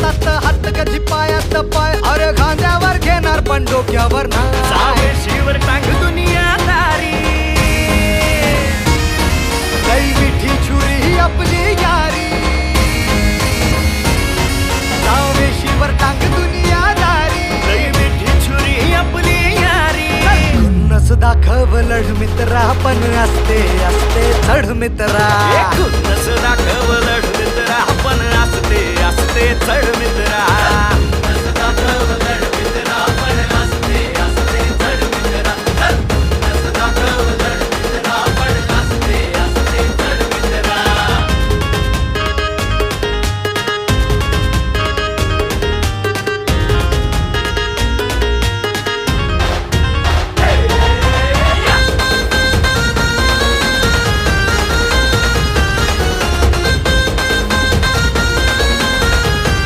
हातात हात कधी पायात पाय अरे खांद्यावर घेणार पण डोक्यावर जावे शिवर टांग दुनियादारी लई मिठी छुरी ही आपली यारी जावे शिवर टांग दुनियादारी लई मिठी छुरी आपली यारी खुन्नस दाखव लढ मित्रा पण असते असते चढ मित्रा खुन्नस दाखव लढ मित्रा पण असते असते चढ